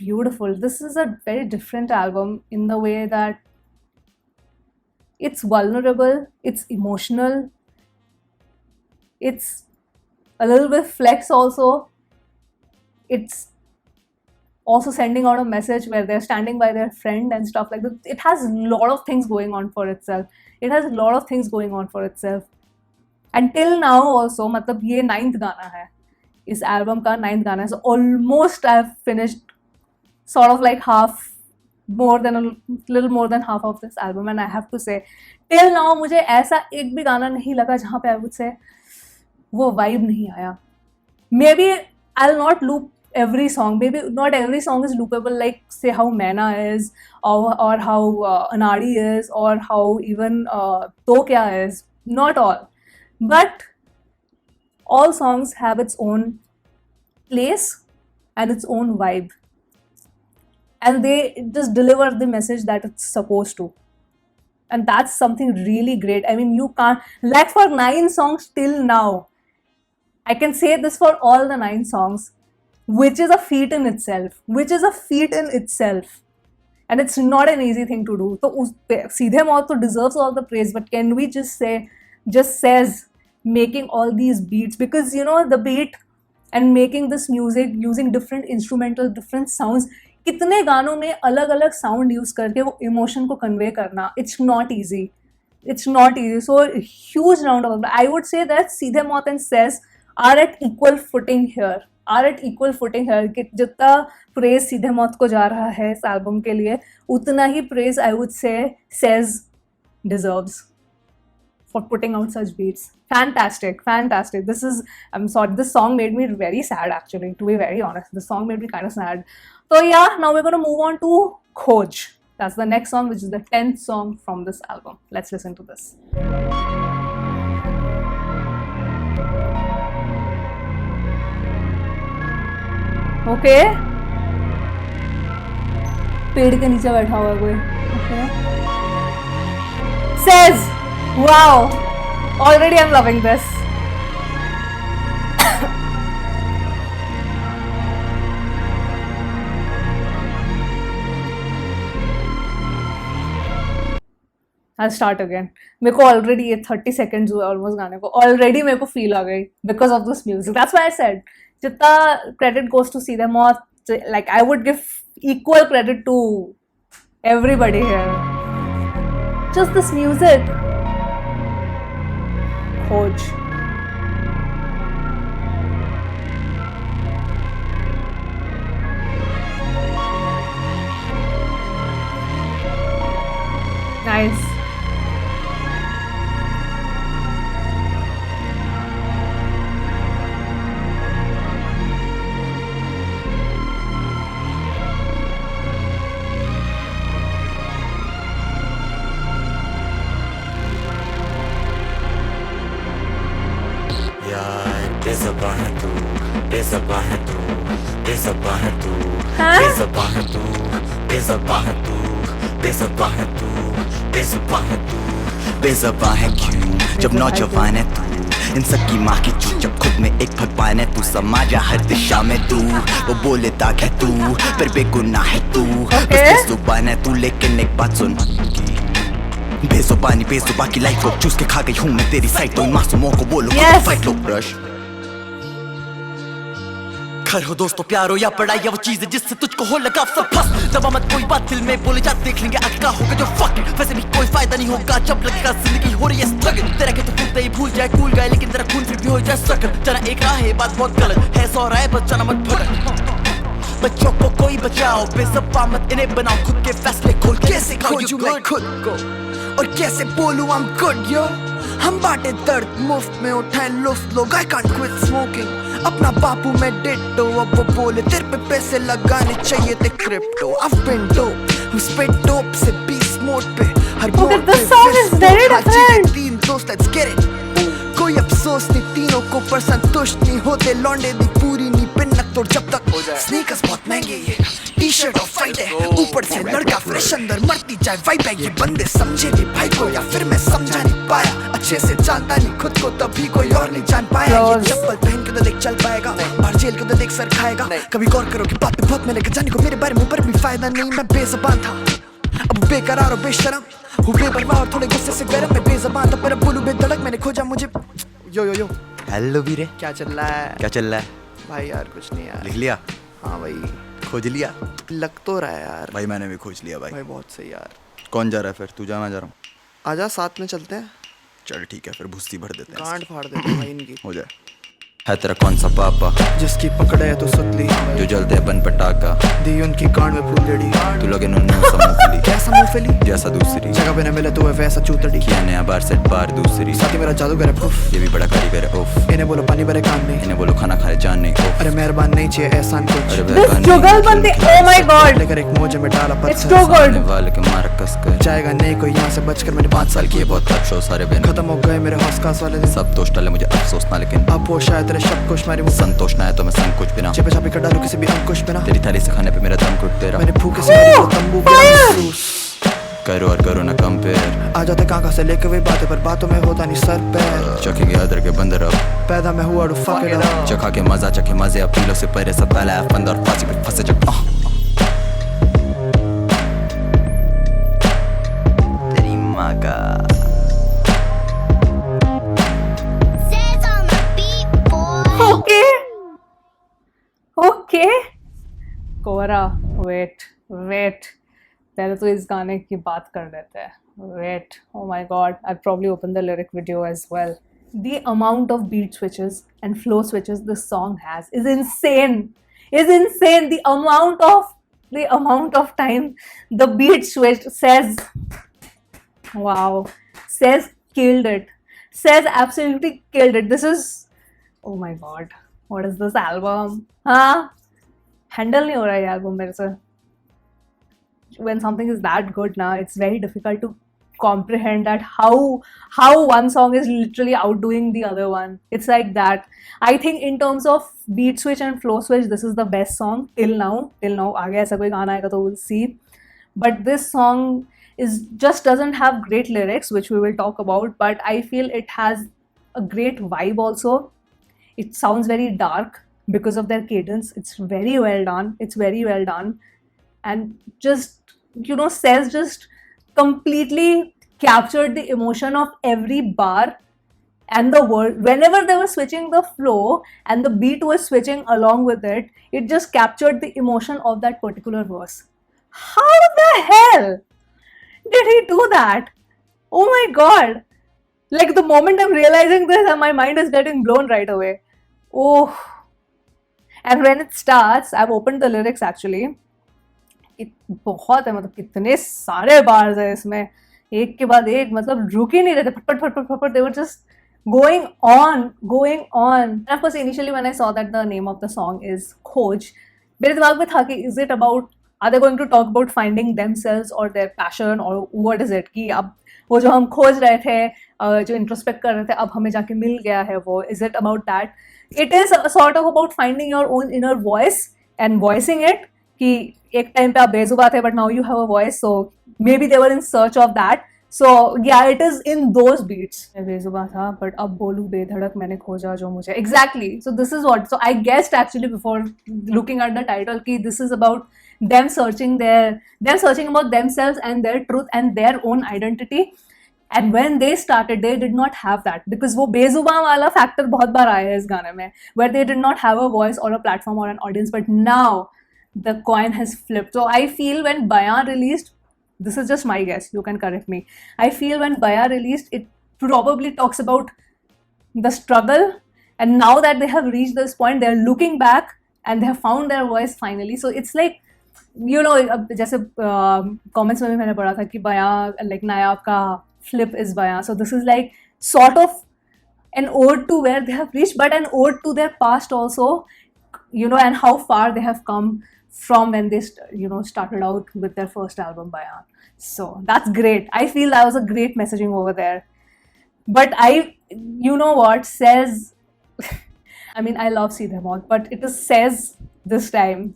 beautiful. This is a very different album in the way that it's vulnerable, it's emotional, it's a little bit flex also. It's also sending out a message where they're standing by their friend and stuff like that. It has a lot of things going on for itself. Until now also, मतलब ये 9th गाना है, इस album का 9th गाना है, so almost I've finished sort of like little more than half of this album, and I have to say till now मुझे ऐसा एक भी गाना नहीं लगा जहाँ पे I would say वो vibe नहीं आया. Maybe I'll not loop every song, maybe not every song is loopable like say how Maina is or how Anadi is or how even To Kya is, not all, but all songs have its own place and its own vibe, and they just deliver the message that it's supposed to, and that's something really great. I mean, you can't, like for 9 songs till now, I can say this for all the 9 songs, which is a feat in itself, and it's not an easy thing to do. So Seedhe Maut deserves all the praise, but can we just says making all these beats, because you know the beat and making this music using different instrumental, different sounds, कितने गानों में अलग अलग sound use करके वो emotion को convey करना, it's not easy. it's not easy. So huge round of applause. I would say that Seedhe Maut and Says are at equal footing here. कि जितना प्रेज सीधे मौत को जा रहा है इस एल्बम के लिए, उतना ही praise I would say Says deserves for putting out such beats. Fantastic. I'm sorry, this song made me very sad actually, to be very honest. The song made me kind of sad. So yeah, now we're going to move on to Khoj. That's the next song, which is the 10th song from this album. Let's listen to this. Okay. पेड़ के नीचे बैठा हुआ कोई. Okay. Says, wow. Already I'm loving this. I'll start again. मेरे को already ये 30 seconds हुए almost गाने को. Already मेरे को feel आ गई because of this music. That's why I said जितना credit goes to Seedhe Maut, like I would give equal credit to everybody here. Just this music. Khoj. Nice. बेज़बान है क्यों जब नौजवान है तू, इन सब की माँ की चूक जब खुद में एक भगवान है तू, समाजा हर दिशा में तू, वो बोले दाग है तू, फिर बेगुनाह है तू, बस बेजुबान है तू, लेकिन एक बात सुन, बेजुबान की लाइफ को चूस के खा गई हूँ मैं तेरी साइड, तो इन मासूमों को बोलो फाइट लो ब्रश। घर हो दोस्तों प्यार हो या पढ़ाई या वो चीज है जिससे तुझको हो लगा सब फंस, दबा मत कोई बात दिल में बोले जा, देख लेंगे आगे क्या होगा जो फक, वैसे भी कोई फायदा नहीं होगा जब लगेगा जिंदगी हो रही है स्ट्रगल, तेरा के तो फूलते ही भूल जाए कूल गए, लेकिन तेरा खून फिर भी हो जाए सकल, जाना एक राह है बात बहुत गलत है, 100 राह बच जाना मत भटक, बच्चों को कोई बचाओ बेज़बान मत इन्हें बनाओ, खुद के फैसले खोल कैसे खोजूं मैं खुद को और कैसे बोलूं I'm good yo, हम बांटे दर्द मुफ्त में उठाए लुफ्त लोग, I can't quit smoking, अपना बापू में डिट्टो, अब वो बोले तेरे पे पैसे लगाने चाहिए थे crypto, I've been dope, who spit dope से 20 मोड पे, हर मोड पे तीन दोस्त let's get it, कोई अफसोस नहीं तीनों को पर संतुष्ट नहीं होते, लौंडे दी पूरी नहीं पिन्नक तोड़ जब तक हो जाए, स्नीकर्स बहुत महंगे ये टी-शर्ट और फाइट है, ऊपर से लड़का फ्रेश अंदर मरती जाए वाइब है, ये बंदे समझे नहीं भाई को या फिर मैं समझा नहीं पाया, अच्छे से जानता नहीं खुद को तभी कोई और नहीं जान पाया, ये चप्पल पहन के तो देख चल पाएगा, बाहर जेल के तो देख सर खाएगा, कभी गौर करो कि बात पे बहुत मिलेगा जाने को, मेरे बारे में ऊपर भी फायदा नहीं, मैं बेज़बान था अब बेकरार और बेशरम हूँ, बेपरवाह और थोड़े गुस्से से गरम, मैं बेज़बान था पर अब बोलूं बेधड़क, मैंने खोजा मुझे यो हेलो वीरे, क्या चल रहा है भाई यार कुछ नहीं यार, लिख लिया? हाँ भाई खोज लिया? लग तो रहा है यार भाई मैंने भी खोज लिया भाई बहुत सही यार। कौन जा रहा है फिर, तू जा मैं जा रहा हूँ? आजा साथ में चलते हैं, चल ठीक है फिर भुस्सी भर देते हैं, गांड फाड़ देते हैं भाई इनकी, हो जाए। है तेरा कौन सा पापा जिसकी पकड़े है तो सुतली, जो जलते बन पटाखा, दी उनकी गांड में फूल लड़ी, तू लगे मूंगफली कैसा मूंगफली जैसा दूसरी जगह पे न मिले तो वैसा चूतड़ी, किया नया बार सेट बार दूसरी, साथी मेरा जादूगर है फुफ, ये भी बड़ा कारीगर है ओफ, इन्हें बोलो पानी भरे कान में, इन्हें बोलो खाना खाए जान नहीं ओफ, अरे मेहरबान नहीं चाहिए एहसान कुछ, This जुगलबंदी, oh my god, लेकर एक मोजे में डाला it's so good, वाले के मार कस कर जाएगा नहीं कोई यहाँ से बचकर, मैंने 5 साल किए बहुत शो सारे बेन खत्म हो गए मेरे हौसकास वाले दिन, सब दोस्त डाले मुझे अफसोस ना, लेकिन अब वो शायद तेरे शब्द कुछ मारी संतोष ना है तो मैं संकुच बिना, चिपे चापी कर डालू किसी भी अंकुश बिना, तेरी थाली से खाने पे मेरा दम घुटते रहा, मैंने भूखे से मेरी वो तंबू महसूस, करो और करो ना कंपेयर, आ जाते काका से लेके वही बातें पर बातों में होता नहीं सर पैर, चखेंगे अदर के बंदर अब पैदा मैं हुआ डू फक इट अप, चखा के मजा चखे मजे अब पीलो से पहले सब पहला है बंद और फांसी पे फंसे जब तेरी माँ का ओके कोहरा, वेट पहले तो इस गाने की बात कर लेते हैं। Wait, oh my god, I'll probably open the lyric video as well. The amount of beat switches and flow switches this song has is insane. Is insane. The amount of time the beat switch says, wow, says killed it. Says absolutely killed it. This is, oh my god, what is this album? Huh? Handle नहीं हो रहा है ये album मेरे से. When something is that good now, it's very difficult to comprehend that how one song is literally outdoing the other one. It's like that. I think in terms of beat switch and flow switch, this is the best song till now. आगे ऐसा कोई गाना आएगा तो we'll see. But this song just doesn't have great lyrics, which we will talk about, but I feel it has a great vibe also. It sounds very dark because of their cadence. It's very well done. And just, Says just completely captured the emotion of every bar and the word. Whenever they were switching the flow and the beat was switching along with it, it just captured the emotion of that particular verse. How the hell did he do that? Oh my god. Like the moment I'm realizing this, my mind is getting blown right away. Oh. And when it starts, I've opened the lyrics actually. बहुत है, मतलब कितने सारे bars है इसमें, एक के बाद एक, मतलब रुक ही नहीं रहे थे, फट फट फट फट. They were just going on. And of course, initially when I saw that the name of the song is khoj, मेरे दिमाग में था कि is it about, are they going to talk about finding themselves or their passion or what is it, कि अब वो जो हम खोज रहे थे, जो इंट्रोस्पेक्ट कर रहे थे, अब हमें जाके मिल गया है वो. Is it about that? It is sort of about finding your own inner voice and voicing it, कि एक टाइम पे आप बेजुबा थे but now you have a voice, so maybe they were in search of that. So yeah, it is in those beats. मैं बेजुबा था but अब बोलूं बेधड़क मैंने खोजा जो मुझे. Exactly. So this is what. So I guessed actually before looking at the title कि this is about them searching about themselves and their truth and their own identity. And when they started, they did not have that, because वो बेजुबान वाला factor बहुत बार आया है इस गाने में, where they did not have a voice or a platform or an audience. But now the coin has flipped. So I feel when Bayan released, this is just my guess, you can correct me, I feel when Bayan released, it probably talks about the struggle, and now that they have reached this point, they're looking back and they have found their voice finally. So it's like, जैसे comments में भी मैंने पढ़ा था कि Bayan, like Nayaab का flip is Bayan. So this is like sort of an ode to where they have reached, but an ode to their past also, and how far they have come from when they started out with their first album Bayan. So that's great. I feel that was a great messaging over there. But what says I mean, I love Seedhe Maut, but it is says this time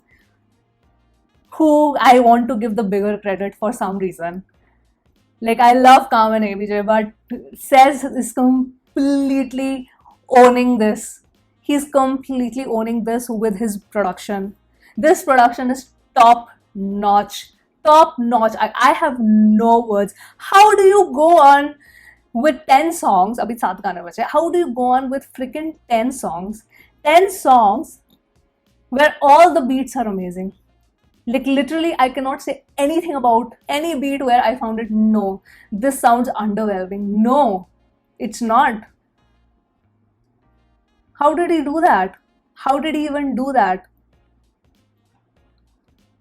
who I want to give the bigger credit for some reason. Like, I love Kam and ABJ, but Says is completely owning this. He's completely owning this with his production. This production is top notch. I have no words. How do you go on with 10 songs? Abhi 7 gaane bache. How do you go on with freaking 10 songs? 10 songs where all the beats are amazing. Like, literally, I cannot say anything about any beat where I found it, no, this sounds underwhelming. No, it's not. How did he do that? How did he even do that?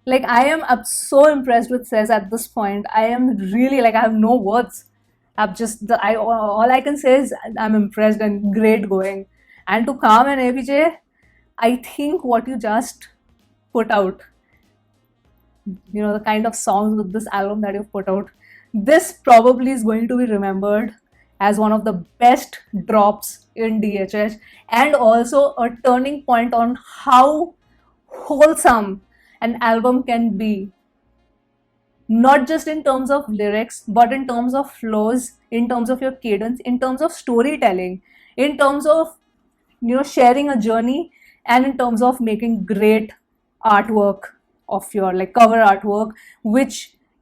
Like, I am so impressed with Says at this point. I am really, like, I have no words. All I can say is I'm impressed and great going. And to Kam and ABJ, I think what you just put out, the kind of songs with this album that you've put out, this probably is going to be remembered as one of the best drops in DHH, and also a turning point on how wholesome an album can be, not just in terms of lyrics, but in terms of flows, in terms of your cadence, in terms of storytelling, in terms of sharing a journey, and in terms of making great artwork of your, like, cover artwork,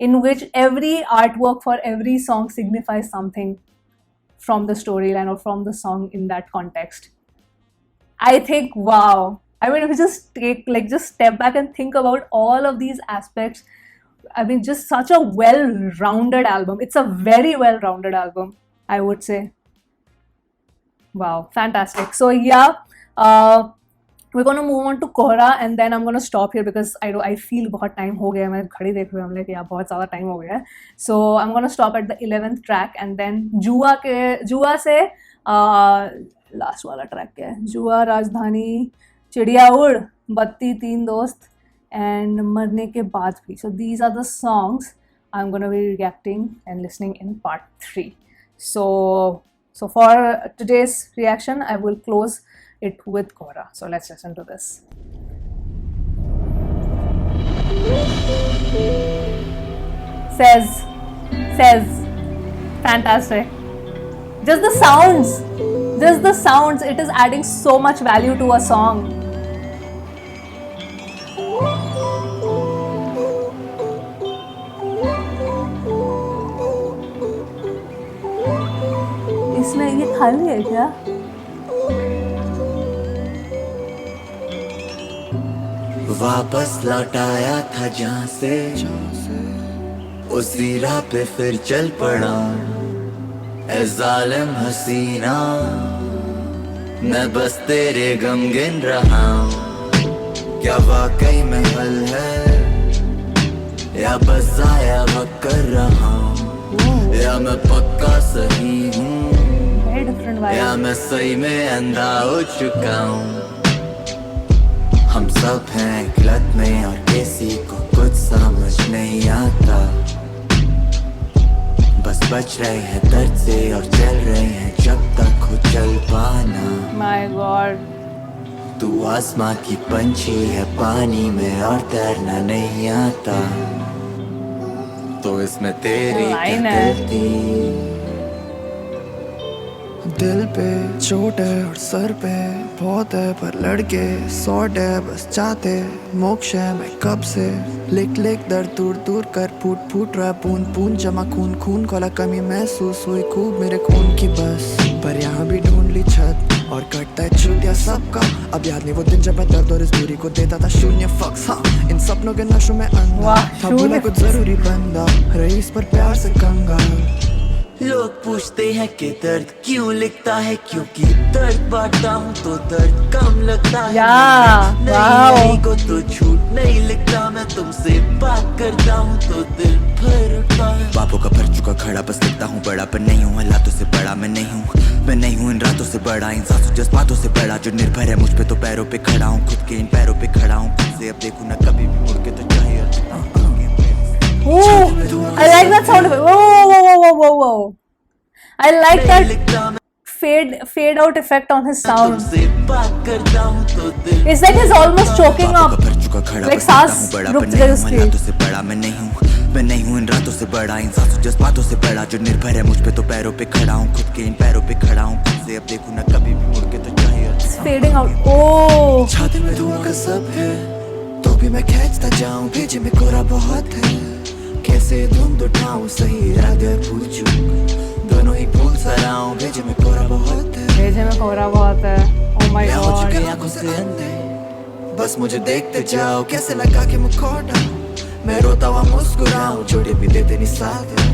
in which every artwork for every song signifies something from the storyline or from the song in that context. I think, wow. I mean, if you just step back and think about all of these aspects, I mean, just such a well-rounded album. It's a very well-rounded album, I would say. Wow, fantastic. So yeah, we're going to move on to kohra, and then I'm going to stop here because I feel बहुत time हो गया. मैं घड़ी देख रही हूँ, I'm like, yeah, बहुत ज़्यादा time हो गया. So I'm going to stop at the 11th track, and then जुआ से last वाला track क्या है? जुआ, राजधानी, चिड़िया उड़, बत्ती, तीन दोस्त, and मरने के बाद भी. So these are the songs I'm going to be reacting and listening in part 3. So for today's reaction, I will close it with kohra. So let's listen to this. Says, fantastic. Just the sounds, it is adding so much value to a song. इसमें ये खाली है क्या? वापस लौटाया था जहाँ से उसी राह पे फिर चल पड़ा ए जालिम हसीना मैं बस तेरे गम गिन रहा हूँ क्या वाकई में हल है या बस जाया वक्त कर रहा हूँ या मैं पक्का सही हूँ या मैं सही में अंधा हो चुका हूँ हम सब हैं गलत में और किसी को कुछ समझ नहीं आता बस बच रहे हैं दर्द से और चल रहे हैं जब तक हो चल पाना My God. तू आसमां की पंछी है पानी में और तैरना नहीं आता तो इसमें तेरी क्या गलती दिल पे चोट है और सर पे बहुत है पर लड़के सॉर्ट है बस चाहते मोक्ष है मैं कब से लिख दर्द दूर कर फूट रहा पून जमा खून खोला कमी महसूस हुई खूब मेरे खून की बस पर यहाँ भी ढूंढ ली छत और कटता है चूतिया सबका अब याद नहीं वो दिन जब मैं दर्द और इस दूरी को देता था शून्य फक्स हाँ इन सपनों के नशों में अंधा था भूला कुछ जरूरी बंदा रईस पर प्यार से कंगाल लोग पूछते हैं कि दर्द क्यों लिखता है क्योंकि दर्द बांटता हूँ तो दर्द कम लगता है नहीं को तो झूठ नहीं लिखता मैं तुमसे बात करता हूँ तो दिल भर उठता है बापों का भर चुका खड़ा बस लिखता हूँ बड़ा पर नहीं हूँ हालातों से बड़ा मैं नहीं हूँ इन रातों से बड़ा इन सांसों जज्बातों से बड़ा जो निर्भर है मुझ पे तो पैरों पे खड़ा हूँ खुद के इन पैरों पे खड़ा हूँ खुद से अब देखूँ ना कभी भी मुड़ के तो चाहिए I like that sound. Whoa. I like that fade out effect on his sound. It's like he's almost choking up. Like सांस रुक गई उसकी. मैं नहीं हूँ इन रातों से बड़ा इन सांसों जज्बातों से बड़ा जो निर्भर है मुझ पे तो पैरों पे खड़ा हूँ खुद के इन पैरों पे खड़ा हूँ खुद से अब देखूँ ना कभी भी मुड़ के तो चाहिए It's fading out. Oh. छाती में धुआं का सब है तो भी मैं खींचता जाऊँ भेजे में कोहरा बहुत है कैसे धुंध उठाऊं सही इरादे और पूछूं दोनों ही भूल सराऊं भेजे में कोहरा बहुत है Oh my मैं हो God. चुके आंखों से अंधे बस मुझे देखते जाओ कैसे लगा के मुखौटा मैं रोता हुआ मुस्कुराऊं छोटे भी देते नहीं साथ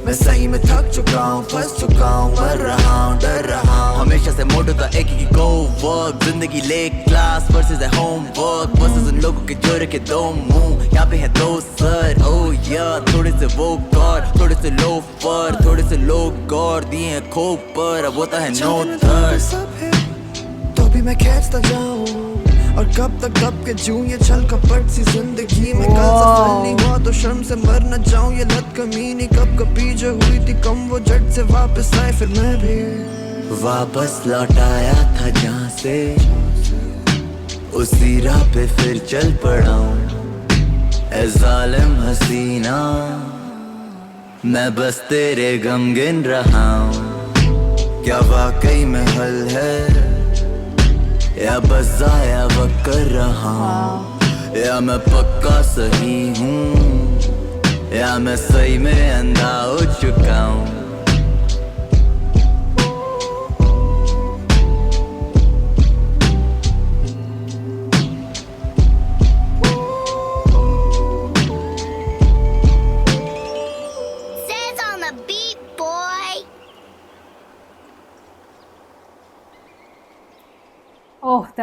मैं सही में थक चुका हूँ फंस चुका हूँ मर रहा हूँ डर रहा हूँ हमेशा से मोटो था एक ही गो वर्क जिंदगी ले क्लास वर्सेस है होमवर्क वर्सेस उन लोगों के जोड़े के दो मुंह यहाँ पे है दो सर ओह या थोड़े से वो गॉड थोड़े से लो पर थोड़े से लोग गॉड दिए हैं खो पर अब होता है नो थर्ड तो भी मैं खींचता जाऊँ और कब तक कब के जूं ये छल कपट सी जिंदगी में कल सफल नहीं हुआ तो शर्म से मर न जाऊं ये लत कमीनी कब कभी जो हुई थी कम वो झट से वापस आए फिर मैं भी वापस लौटाया था जहाँ से उसी राह पे फिर चल पड़ा ए जालिम हसीना मैं बस तेरे गम गिन रहा हूँ क्या वाकई में हल है या बस जाया वक्त कर रहा हूँ या मैं पक्का सही हूँ या मैं सही में अंधा हो चुका हूँ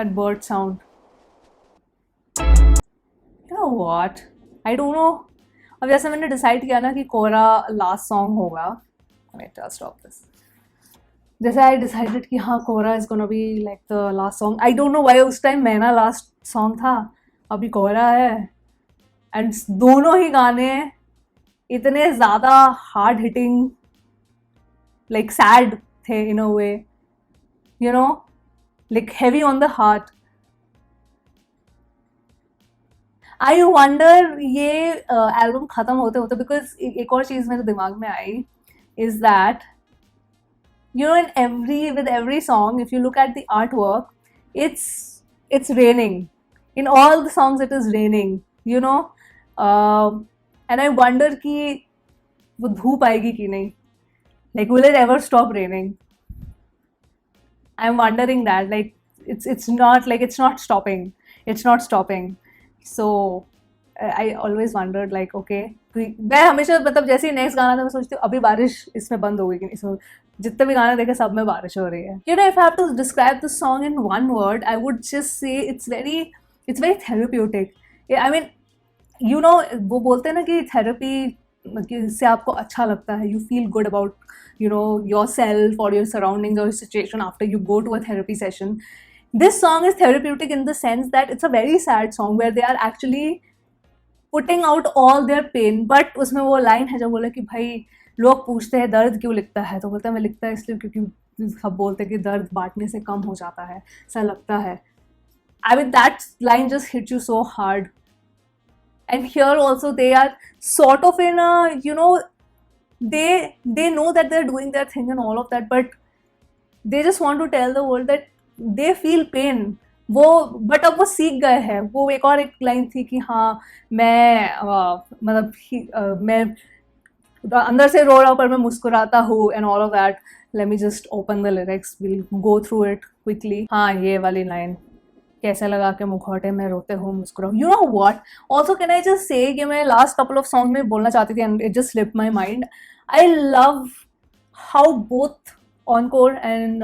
that bird sound. You know what? I don't know. अब जैसे मैंने डिसाइड किया ना कि कोहरा लास्ट सॉन्ग होगा. Wait, I'll stop this. जैसे I decided कि हाँ कोहरा is gonna be like the last song. I don't know why उस टाइम मैना लास्ट सॉन्ग था, अभी कोहरा है. एंड दोनों ही गाने इतने ज़्यादा हार्ड हिटिंग, लाइक सैड थे in a way, you know, like heavy on the heart. I wonder ये एल्बम ख़त्म होते होते, बिकॉज एक और चीज़ मेरे दिमाग में आई is that you know with every song, if you look at the artwork, it's raining. In all the songs it is raining, you know. And I wonder कि वो धूप आएगी कि नहीं, like will it ever stop raining? I'm wondering that, like it's not stopping. So I always wondered like okay, मैं हमेशा मतलब जैसे ही नेक्स्ट गाना था मैं सोचती हूँ अभी बारिश इसमें बंद होगी कि इसमें, जितने भी गाने देखे सब में बारिश हो रही है. You know, if I have to describe the song in one word, I would just say it's very therapeutic. I mean, you know, वो बोलते हैं ना कि थेरेपी से आपको अच्छा लगता है, you feel good about, you know, yourself or your surroundings or your situation after you go to a therapy session. This song is therapeutic in the sense that it's a very sad song where they are actually putting out all their pain. But उसमें वो line है जो बोला कि भाई लोग पूछते हैं दर्द क्यों लिखता है, तो बोलता है मैं लिखता है इसलिए क्योंकि सब बोलते हैं कि दर्द बांटने से कम हो जाता है, ऐसा लगता है. I mean, that line just hit you so hard. And here also they are sort of in a, you know, they know that they're doing their thing and all of that, but they just want to tell the world that they feel pain. वो but अब वो सीख गए हैं. वो एक और एक लाइन थी कि हाँ मैं मतलब मैं अंदर से रो रहा हूँ पर मैं मुस्कुराता हूँ and all of that. Let me just open the lyrics, will go through it quickly. हाँ ये वाली लाइन, कैसे लगा के मुखौटे में रोते हो मुस्कुराओ. You know what, also can I just say कि मैं लास्ट कपल ऑफ सॉन्ग में बोलना चाहती थी and it just slip my mind. I love how both Encore and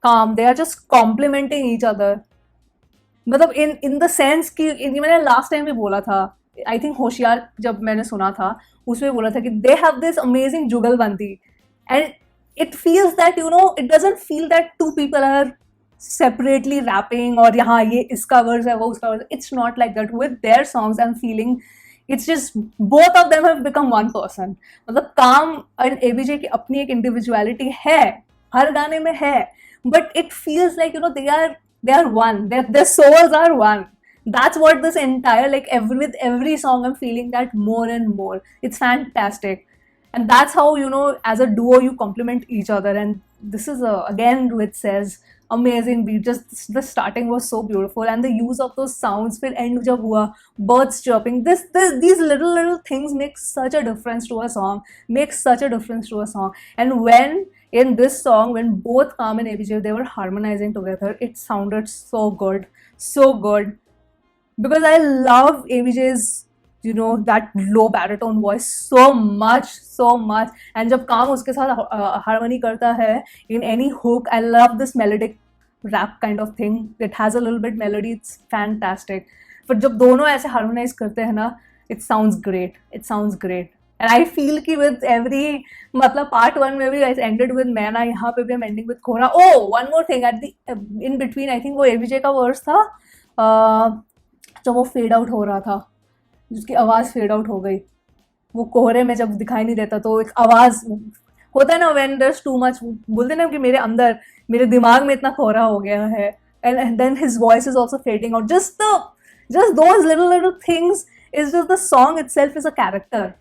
Calm they are just complementing each other. मतलब इन द सेंस कि मैंने last time भी बोला था, आई थिंक होशियार जब मैंने सुना था उसमें बोला था कि they have this amazing jugalbandi and it feels that, you know, it doesn't feel that two people are separately rapping और यहाँ ये इसका वर्स है वो उसका verse. It's not like that with their songs. I'm feeling it's just both of them have become one person. मतलब काम और ABJ की अपनी एक individuality है, हर गाने में है, but it feels like, you know, they are one. Their souls are one. That's what this entire, like with every song I'm feeling that more and more. It's fantastic. And that's how, you know, as a duo you complement each other. And this is again which says amazing beat. Just the starting was so beautiful and the use of those sounds. फिर end जब हुआ, birds chirping, these little things make such a difference to a song. And when in this song, when both Kam and ABJ they were harmonizing together, it sounded so good. Because I love ABJ's, you know, that low baritone voice so much. And जब काम उसके साथ harmony करता है in any hook, I love this melodic rap kind of thing. It has a little bit melody. It's fantastic. पर जब दोनों ऐसे harmonize करते हैं ना, it sounds great. And I feel कि with every, मतलब part 1 में भी I ended with मैना, यहाँ पे भी I'm ending with kohra. Oh, one more thing at the in between, I think वो ABJ का verse था, जब वो फेड आउट हो रहा था, जिसकी आवाज़ फेड आउट हो गई, वो कोहरे में जब दिखाई नहीं देता तो एक आवाज़ होता है ना, when there is too much, बोलते ना कि मेरे दिमाग में इतना कोहरा हो गया है, and then his voice is also fading out. Just those little things is just the song itself is a character.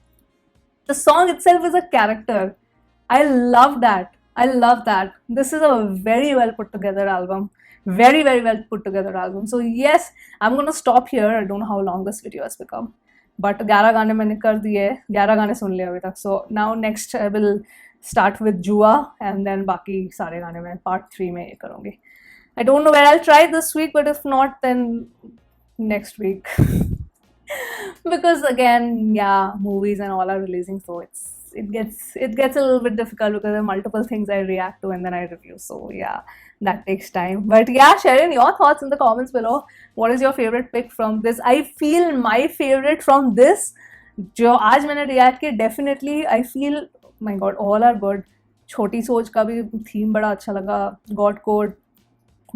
I love that. This is a very well put together album. Very well put together album. So yes, I'm gonna stop here. I don't know how long this video has become, but 11 गाने मैंने कर दिए, 11 गाने सुन लिए अभी तक. So now next I will start with Jua and then बाकी सारे गाने मैं part 3 में ये करूँगी. I don't know where I'll try this week, but if not then next week. Because again, yeah, movies and all are releasing, so it's it gets a little bit difficult because there are multiple things I react to and then I review. So yeah, that takes time. But yeah, share in your thoughts in the comments below. What is your favorite pick from this? I feel my favorite from this, जो आज मैंने react किया, definitely I feel, my God, all are good. छोटी सोच का भी theme बड़ा अच्छा लगा. godkode,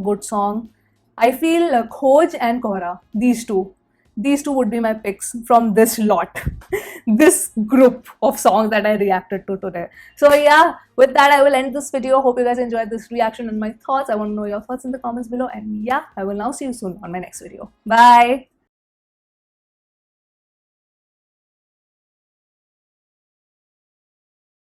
good song. I feel khoj and kohra, these two would be my picks from this lot, this group of songs that I reacted to today. So yeah, with that I will end this video. Hope you guys enjoyed this reaction and my thoughts. I want to know your thoughts in the comments below, and yeah, I will now see you soon on my next video. Bye.